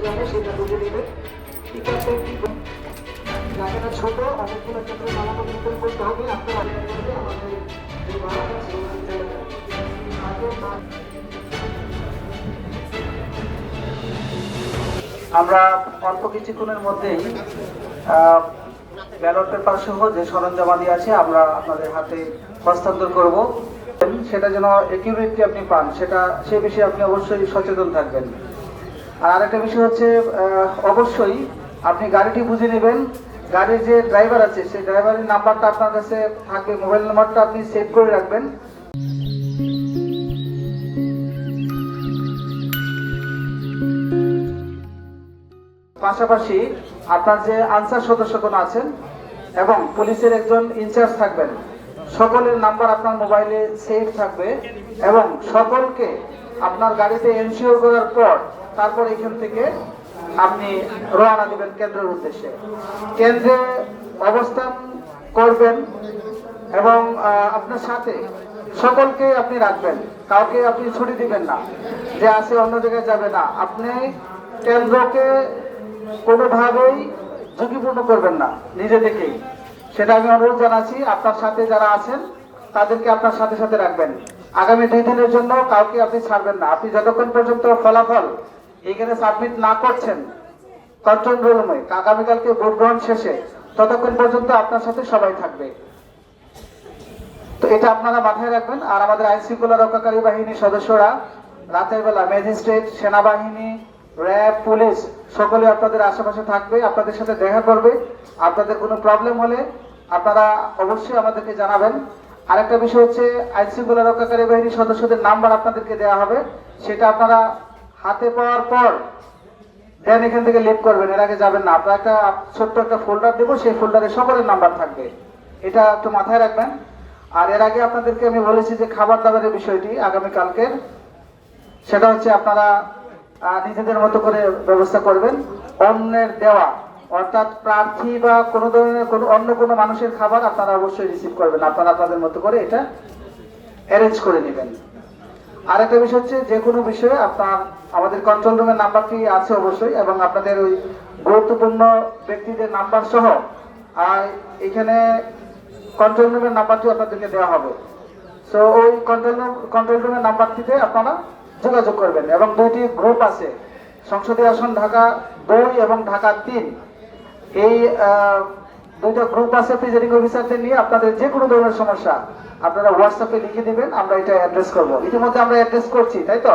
যাবে সেটা বুঝে নেবেন। পিকআপটা কি জায়গাটা ছোট, অনেকগুলো ক্ষেত্রে নামানো নিয়ন্ত্রণ করতে হবে। আপনার আমাদের যে বাস আছে আমরা অল্প কিছুক্ষণের মধ্যেই ব্যালট পেপার সহ যে সরঞ্জামাদি আছে আমরা আপনাদের হাতে হস্তান্তর করব। সেটা যেন একিউরেটলি আপনি পান, সে বিষয়ে আপনি অবশ্যই সচেতন থাকবেন। আর আরেকটা বিষয় হচ্ছে অবশ্যই আপনি গাড়িটি বুঝে নেবেন। গাড়ির যে ড্রাইভার আছে সেই ড্রাইভারের নাম্বারটা আপনার কাছে থাকবে, মোবাইল নাম্বারটা আপনি সেভ করে রাখবেন। পাশাপাশি আপনার যে আনসার সদস্যগণ আছেন এবং পুলিশের একজন ইনচার্জ থাকবেন, সকলের নাম্বার আপনার মোবাইলে সেভ থাকবে এবং সকলকে আপনার গাড়িতে এনশিওর করার পর তারপর এখান থেকে আপনি রওনা দিবেন কেন্দ্রের উদ্দেশ্যে। কেন্দ্রে অবস্থান করবেন এবং আপনার সাথে সকলকে আপনি রাখবেন, কাউকে আপনি ছুটি দিবেন না যে আসে অন্য জায়গায় যাবে না। আপনি কেন্দ্রকে কোনোভাবেই ঝুঁকিপূর্ণ করবেন না নিজে থেকেই, সেটা আমি অনুরোধ জানাচ্ছি। আপনার সাথে যারা আছেন তাদেরকে আপনার সাথে সাথে রাখবেন। আগামী 2 দিনের জন্য কাউকে আপনি ছাড়বেন না। আপনি যতক্ষণ পর্যন্ত ফলাফল এখানে সাবমিট না করছেন কন্ট্রোল রুমে, আগামীকালকে ভোট গ্রহণ শেষে, ততক্ষণ পর্যন্ত আপনার সাথে সবাই থাকবে। তো এটা আপনারা মাথায় রাখবেন। আর আমাদের আইন শৃঙ্খলা রক্ষাকারী বাহিনীর সদস্যরা রাতের বেলা ম্যাজিস্ট্রেট, সেনাবাহিনী, র্যাব, পুলিশ সকলে আপনাদের আশেপাশে থাকবে, আপনাদের সাথে দেখা করবে। আপনাদের কোনো প্রবলেম হলে আপনারা অবশ্যই আমাদেরকে জানাবেন। আরেকটা বিষয় হচ্ছে আইন শৃঙ্খলা রক্ষাকারী বাহিনীর সদস্যদের নাম্বার আপনাদেরকে দেওয়া হবে, সেটা আপনারা হাতে পাওয়ার পর দেন এখান থেকে লিভ করবেন, এর আগে যাবেন না। আপনারা একটা ছোট্ট একটা ফোল্ডার দেবো, সেই ফোল্ডারে সকলের নাম্বার থাকবে, এটা একটু মাথায় রাখবেন। আর এর আগে আপনাদেরকে আমি বলেছি যে খাবার দাবারের বিষয়টি আগামীকালকের, সেটা হচ্ছে আপনারা নিজেদের মতো করে ব্যবস্থা করবেন। অন্যের দেওয়া অর্থাৎ প্রার্থী বা কোনো ধরনের অন্য কোনো মানুষের খাবার আপনারা অবশ্যই রিসিভ করবেন, আপনারা আপনাদের মতো করে এটা অ্যারেঞ্জ করে নেবেন। আর একটা বিষয় হচ্ছে যে কোনো বিষয়ে আপনার আমাদের কন্ট্রোল রুমের নাম্বারটি আছে অবশ্যই, এবং আপনাদের ওই গুরুত্বপূর্ণ ব্যক্তিদের নাম্বার সহ আর এখানে কন্ট্রোল রুমের নাম্বারটি আপনাদেরকে দেওয়া হবে। সো ওই কন্ট্রোল রুমের নাম্বারটিতে আপনারা যোগাযোগ করবেন। এবং 2টি গ্রুপ আছে, সংসদীয় আসন ঢাকা 2 এবং ঢাকা 3, এই 2টা গ্রুপ আছে প্রিজাইডিং অফিসারদের নিয়ে। আপনাদের যে কোনো ধরনের সমস্যা আপনারা হোয়াটসঅ্যাপে লিখে দিবেন, আমরা এটা অ্যাড্রেস করব। ইতিমধ্যে আমরা অ্যাড্রেস করছি, তাই তো?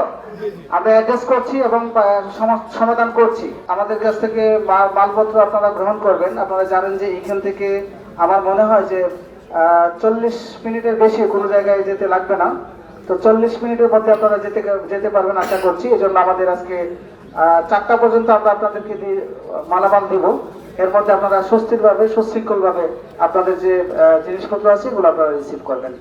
আমরা অ্যাড্রেস করছি এবং সমাধান করছি। আমাদের কাছ থেকে মালপত্র আপনারা গ্রহণ করবেন। আপনারা জানেন যে এখান থেকে আমার মনে হয় যে 40 মিনিটের বেশি কোনো জায়গায় যেতে লাগবে না। তো 40 মিনিটের মধ্যে আপনারা যেতে পারবেন আশা করছি। এই জন্য আমাদের আজকে 4টা পর্যন্ত আমরা আপনাদেরকে মালামাল দিব। এর মধ্যে আপনারা সুশৃঙ্খলভাবে আপনাদের যে জিনিসপত্র আছে এগুলো আপনারা রিসিভ করবেন।